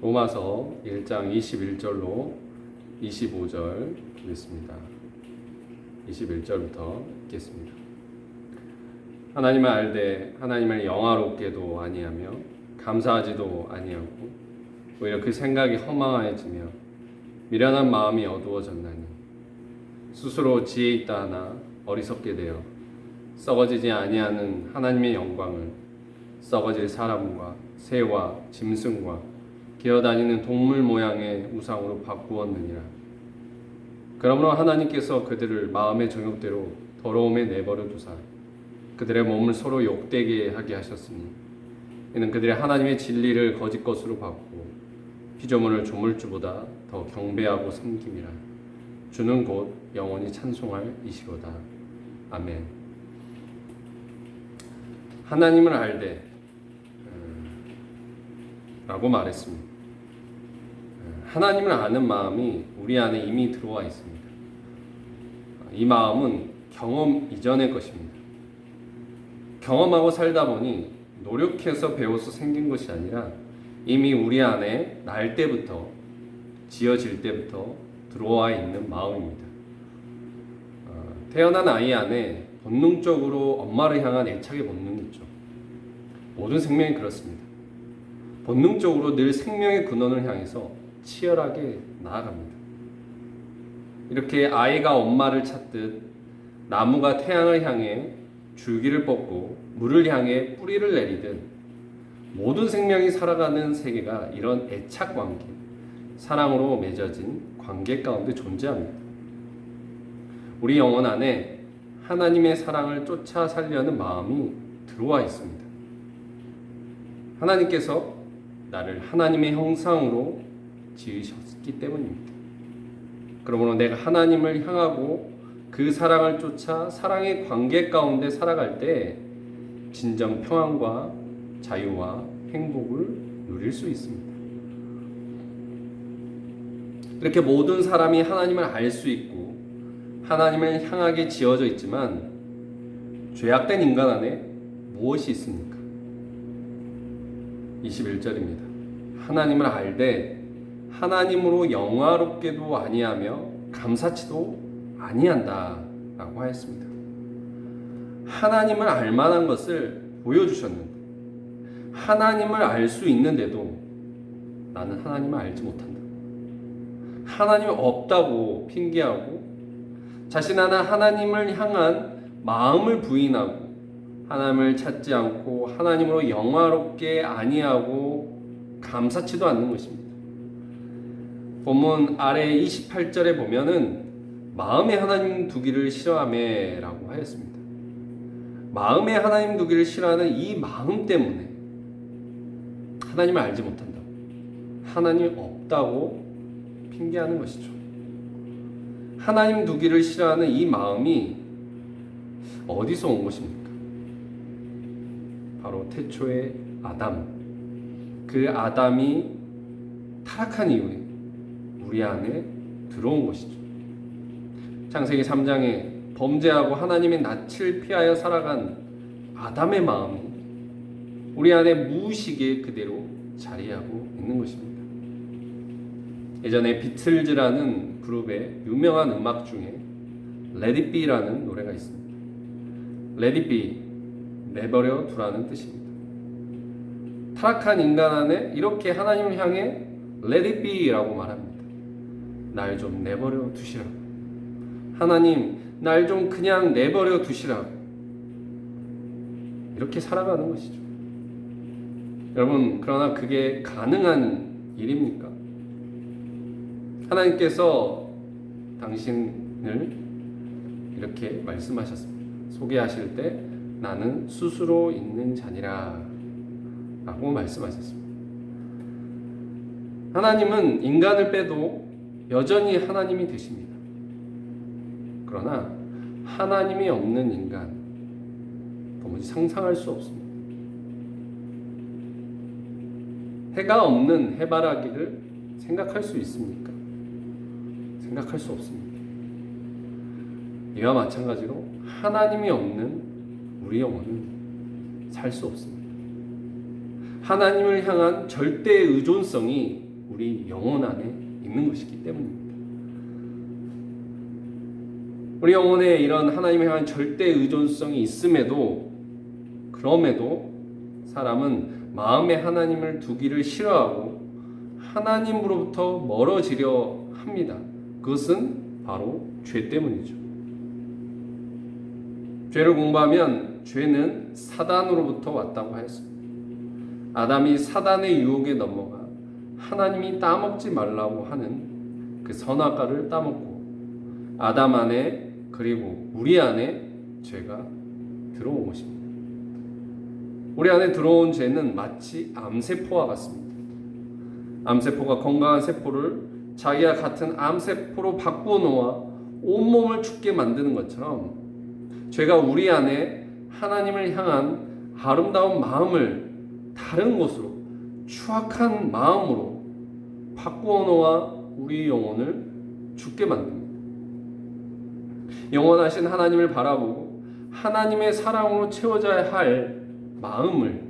로마서 1장 21절로 25절 보겠습니다. 21절부터 읽겠습니다. 하나님을 알되 하나님을 영화롭게도 아니하며 감사하지도 아니하고 오히려 그 생각이 허망해지며 미련한 마음이 어두워졌나니 스스로 지혜 있다 하나 어리석게 되어 썩어지지 아니하는 하나님의 영광을 썩어질 사람과 새와 짐승과 기어다니는 동물 모양의 우상으로 바꾸었느니라. 그러므로 하나님께서 그들을 마음의 정욕대로 더러움에 내버려 두사 그들의 몸을 서로 욕되게 하게 하셨으니 이는 그들의 하나님의 진리를 거짓 것으로 바꾸고 피조물을 조물주보다 더 경배하고 섬김이라. 주는 곧 영원히 찬송할 이시로다. 아멘. 하나님을 알되 라고 말했습니다. 하나님을 아는 마음이 우리 안에 이미 들어와 있습니다. 이 마음은 경험 이전의 것입니다. 경험하고 살다 보니 노력해서 배워서 생긴 것이 아니라 이미 우리 안에 날 때부터 지어질 때부터 들어와 있는 마음입니다. 태어난 아이 안에 본능적으로 엄마를 향한 애착의 본능이 있죠. 모든 생명이 그렇습니다. 본능적으로 늘 생명의 근원을 향해서 치열하게 나아갑니다. 이렇게 아이가 엄마를 찾듯 나무가 태양을 향해 줄기를 뻗고 물을 향해 뿌리를 내리듯 모든 생명이 살아가는 세계가 이런 애착 관계, 사랑으로 맺어진 관계 가운데 존재합니다. 우리 영혼 안에 하나님의 사랑을 쫓아 살려는 마음이 들어와 있습니다. 하나님께서 나를 하나님의 형상으로 지으셨기 때문입니다. 그러므로 내가 하나님을 향하고 그 사랑을 쫓아 사랑의 관계 가운데 살아갈 때 진정 평안과 자유와 행복을 누릴 수 있습니다. 이렇게 모든 사람이 하나님을 알 수 있고 하나님을 향하게 지어져 있지만 죄악된 인간 안에 무엇이 있습니까? 21절입니다. 하나님을 알되 하나님으로 영화롭게도 아니하며 감사치도 아니한다 라고 하였습니다. 하나님을 알 만한 것을 보여주셨는데 하나님을 알 수 있는데도 나는 하나님을 알지 못한다. 하나님이 없다고 핑계하고 자신 하나 하나님을 향한 마음을 부인하고 하나님을 찾지 않고 하나님으로 영화롭게 아니하고 감사치도 않는 것입니다. 본문 아래 28절에 보면은 마음에 하나님 두기를 싫어하매 라고 하였습니다. 마음에 하나님 두기를 싫어하는 이 마음 때문에 하나님을 알지 못한다고, 하나님이 없다고 핑계하는 것이죠. 하나님 두기를 싫어하는 이 마음이 어디서 온 것입니까? 바로 태초의 아담, 그 아담이 타락한 이후에 우리 안에 들어온 것이죠. 창세기 3장에 범죄하고 하나님의 낯을 피하여 살아간 아담의 마음이 우리 안에 무의식에 그대로 자리하고 있는 것입니다. 예전에 비틀즈라는 그룹의 유명한 음악 중에 Let It Be라는 노래가 있습니다. Let It Be, 내버려 두라는 뜻입니다. 타락한 인간 안에 이렇게 하나님을 향해 Let It Be라고 말합니다. 날 좀 내버려 두시라고. 하나님, 날 좀 그냥 내버려 두시라고. 이렇게 살아가는 것이죠. 여러분, 그러나 그게 가능한 일입니까? 하나님께서 당신을 이렇게 말씀하셨습니다. 소개하실 때 나는 스스로 있는 자니라 라고 말씀하셨습니다. 하나님은 인간을 빼도 여전히 하나님이 되십니다. 그러나 하나님이 없는 인간 도무지 상상할 수 없습니다. 해가 없는 해바라기를 생각할 수 있습니까? 생각할 수 없습니다. 이와 마찬가지로 하나님이 없는 우리 영혼은 살 수 없습니다. 하나님을 향한 절대 의존성이 우리 영혼 안에 있는 것이기 때문입니다. 우리 영혼에 이런 하나님에 향한 절대 의존성이 있음에도 그럼에도 사람은 마음에 하나님을 두기를 싫어하고 하나님으로부터 멀어지려 합니다. 그것은 바로 죄 때문이죠. 죄를 공부하면 죄는 사단으로부터 왔다고 하였습니다. 아담이 사단의 유혹에 넘어가 하나님이 따먹지 말라고 하는 그 선악과를 따먹고 아담 안에 그리고 우리 안에 죄가 들어온 것입니다. 우리 안에 들어온 죄는 마치 암세포와 같습니다. 암세포가 건강한 세포를 자기와 같은 암세포로 바꾸어 놓아 온몸을 죽게 만드는 것처럼 죄가 우리 안에 하나님을 향한 아름다운 마음을 다른 곳으로 추악한 마음으로 바꾸어 놓아 우리 영혼을 죽게 만듭니다. 영원하신 하나님을 바라보고 하나님의 사랑으로 채워져야 할 마음을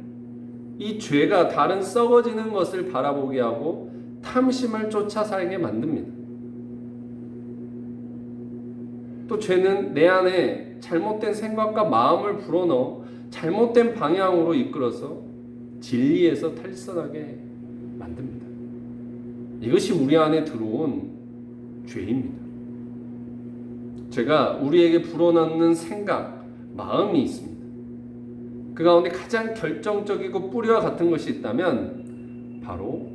이 죄가 다른 썩어지는 것을 바라보게 하고 탐심을 쫓아 살게 만듭니다. 또 죄는 내 안에 잘못된 생각과 마음을 불어넣어 잘못된 방향으로 이끌어서 진리에서 탈선하게 만듭니다. 이것이 우리 안에 들어온 죄입니다. 죄가 우리에게 불어넣는 생각, 마음이 있습니다. 그 가운데 가장 결정적이고 뿌리와 같은 것이 있다면 바로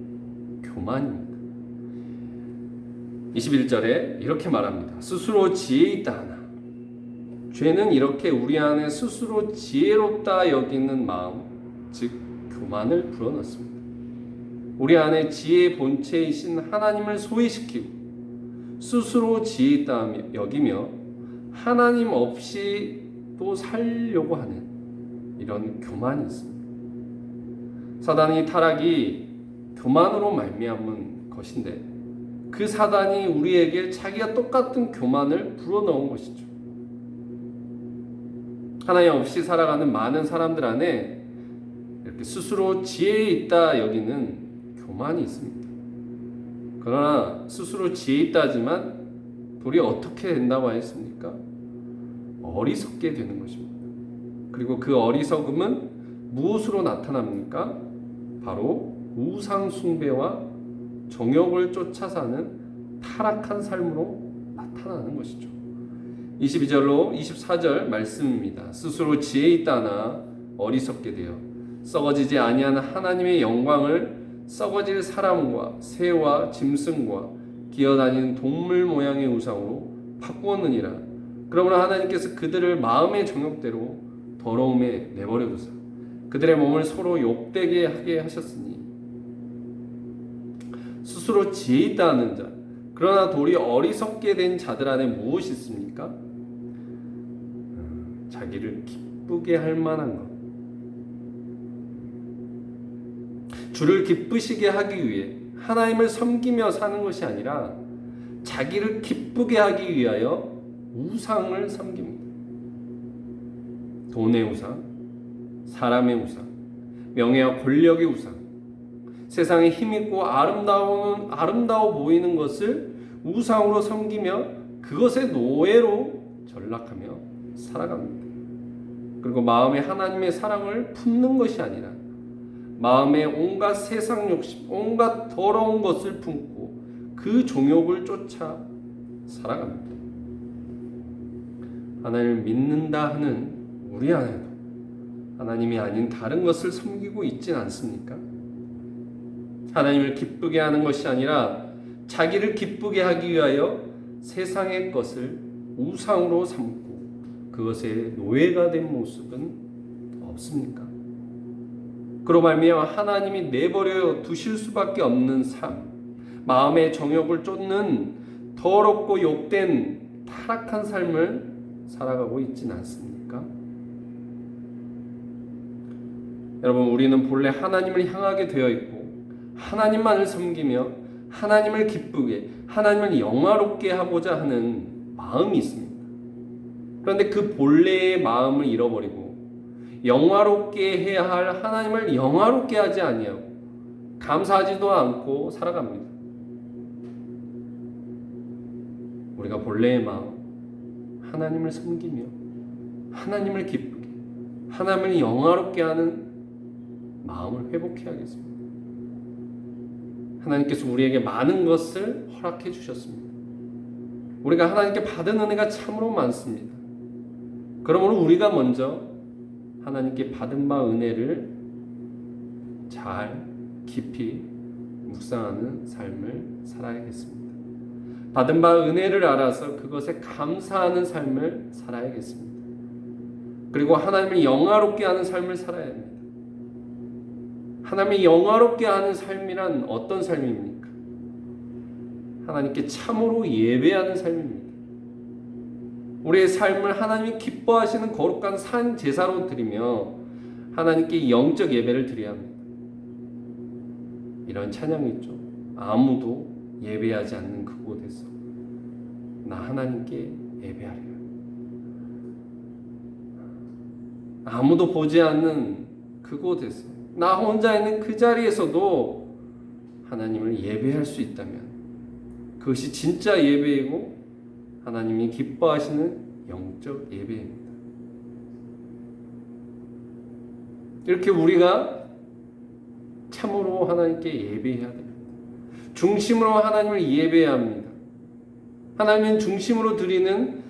교만입니다. 21절에 이렇게 말합니다. 스스로 지혜 있다 하나. 죄는 이렇게 우리 안에 스스로 지혜롭다 여기는 마음, 즉 교만을 불어넣습니다. 우리 안에 지혜의 본체이신 하나님을 소외시키고 스스로 지혜 있다 여기며 하나님 없이 또 살려고 하는 이런 교만이 있습니다. 사단의 타락이 교만으로 말미암은 것인데 그 사단이 우리에게 자기가 똑같은 교만을 불어넣은 것이죠. 하나님 없이 살아가는 많은 사람들 안에 이렇게 스스로 지혜 있다 여기는 교만이 있습니다. 그러나 스스로 지혜 있다지만 도리어 어떻게 된다고 하였습니까? 어리석게 되는 것입니다. 그리고 그 어리석음은 무엇으로 나타납니까? 바로 우상 숭배와 정욕을 쫓아 사는 타락한 삶으로 나타나는 것이죠. 22절로 24절 말씀입니다. 스스로 지혜 있다나 어리석게 되어 썩어지지 아니하는 하나님의 영광을 썩어질 사람과 새와 짐승과 기어다니는 동물 모양의 우상으로 바꾸었느니라. 그러므로 하나님께서 그들을 마음의 정욕대로 더러움에 내버려 두사 그들의 몸을 서로 욕되게 하게 하셨으니 스스로 지혜 있다 하는 자 그러나 도리어 어리석게 된 자들 안에 무엇이 있습니까? 자기를 기쁘게 할 만한 것, 주를 기쁘시게 하기 위해 하나님을 섬기며 사는 것이 아니라 자기를 기쁘게 하기 위하여 우상을 섬깁니다. 돈의 우상, 사람의 우상, 명예와 권력의 우상, 세상에 힘있고 아름다워 보이는 것을 우상으로 섬기며 그것의 노예로 전락하며 살아갑니다. 그리고 마음에 하나님의 사랑을 품는 것이 아니라 마음에 온갖 세상 욕심, 온갖 더러운 것을 품고 그 종욕을 쫓아 살아갑니다. 하나님을 믿는다 하는 우리 안에도 하나님이 아닌 다른 것을 섬기고 있진 않습니까? 하나님을 기쁘게 하는 것이 아니라 자기를 기쁘게 하기 위하여 세상의 것을 우상으로 삼고 그것의 노예가 된 모습은 없습니까? 그로 말미암아 하나님이 내버려 두실 수밖에 없는 삶, 마음의 정욕을 쫓는 더럽고 욕된 타락한 삶을 살아가고 있지는 않습니까? 여러분, 우리는 본래 하나님을 향하게 되어 있고 하나님만을 섬기며 하나님을 기쁘게, 하나님을 영화롭게 하고자 하는 마음이 있습니다. 그런데 그 본래의 마음을 잃어버리고 영화롭게 해야 할 하나님을 영화롭게 하지 아니하고 감사하지도 않고 살아갑니다. 우리가 본래의 마음, 하나님을 섬기며 하나님을 기쁘게, 하나님을 영화롭게 하는 마음을 회복해야겠습니다. 하나님께서 우리에게 많은 것을 허락해 주셨습니다. 우리가 하나님께 받은 은혜가 참으로 많습니다. 그러므로 우리가 먼저 하나님께 받은 바 은혜를 잘 깊이 묵상하는 삶을 살아야겠습니다. 받은 바 은혜를 알아서 그것에 감사하는 삶을 살아야겠습니다. 그리고 하나님을 영화롭게 하는 삶을 살아야 합니다. 하나님을 영화롭게 하는 삶이란 어떤 삶입니까? 하나님께 참으로 예배하는 삶입니다. 우리의 삶을 하나님이 기뻐하시는 거룩한 산 제사로 드리며 하나님께 영적 예배를 드려야 합니다. 이런 찬양이 있죠. 아무도 예배하지 않는 그곳에서 나 하나님께 예배하리라. 아무도 보지 않는 그곳에서 나 혼자 있는 그 자리에서도 하나님을 예배할 수 있다면 그것이 진짜 예배이고 하나님이 기뻐하시는 영적 예배입니다. 이렇게 우리가 참으로 하나님께 예배해야 됩니다. 중심으로 하나님을 예배해야 합니다. 하나님은 중심으로 드리는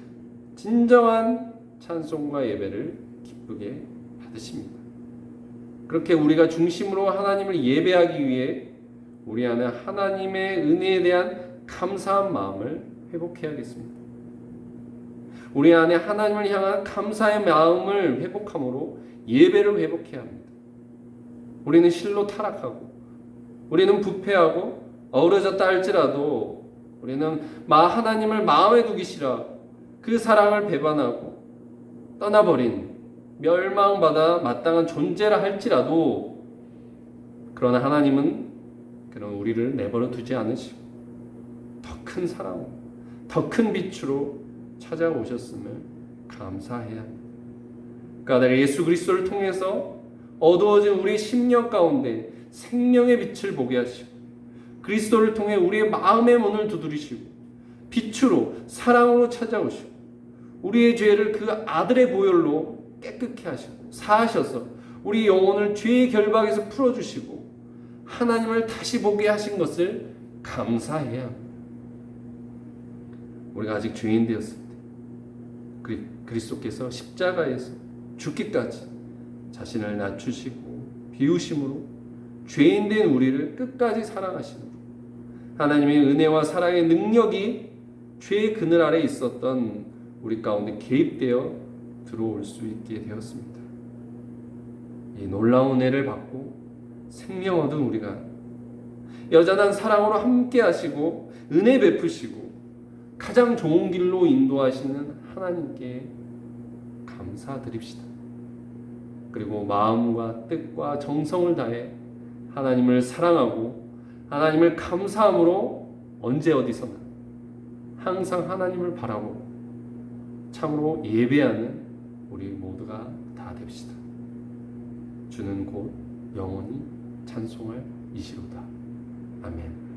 진정한 찬송과 예배를 기쁘게 받으십니다. 그렇게 우리가 중심으로 하나님을 예배하기 위해 우리 안에 하나님의 은혜에 대한 감사한 마음을 회복해야겠습니다. 우리 안에 하나님을 향한 감사의 마음을 회복함으로 예배를 회복해야 합니다. 우리는 실로 타락하고 우리는 부패하고 어우러졌다 할지라도 우리는 하나님을 마음에 두기 싫어 그 사랑을 배반하고 떠나버린 멸망받아 마땅한 존재라 할지라도 그러나 하나님은 그런 우리를 내버려 두지 않으시고 더 큰 사랑으로 더 큰 빛으로 찾아오셨음을 감사해야 합니다. 그러니까 예수 그리스도를 통해서 어두워진 우리 심령 가운데 생명의 빛을 보게 하시고 그리스도를 통해 우리의 마음의 문을 두드리시고 빛으로 사랑으로 찾아오시고 우리의 죄를 그 아들의 보혈로 깨끗게 하시고 사하셔서 우리 영혼을 죄의 결박에서 풀어주시고 하나님을 다시 보게 하신 것을 감사해야 합니다. 우리가 아직 죄인 되었을 때 그리스도께서 십자가에서 죽기까지 자신을 낮추시고 비우심으로 죄인 된 우리를 끝까지 사랑하시므로 하나님의 은혜와 사랑의 능력이 죄의 그늘 아래 있었던 우리 가운데 개입되어 들어올 수 있게 되었습니다. 이 놀라운 은혜를 받고 생명 얻은 우리가 여전한 사랑으로 함께 하시고 은혜 베푸시고 가장 좋은 길로 인도하시는 하나님께 감사드립시다. 그리고 마음과 뜻과 정성을 다해 하나님을 사랑하고 하나님을 감사함으로 언제 어디서나 항상 하나님을 바라고 참으로 예배하는 우리 모두가 다 됩시다. 주는 곧 영원히 찬송할 이시로다. 아멘.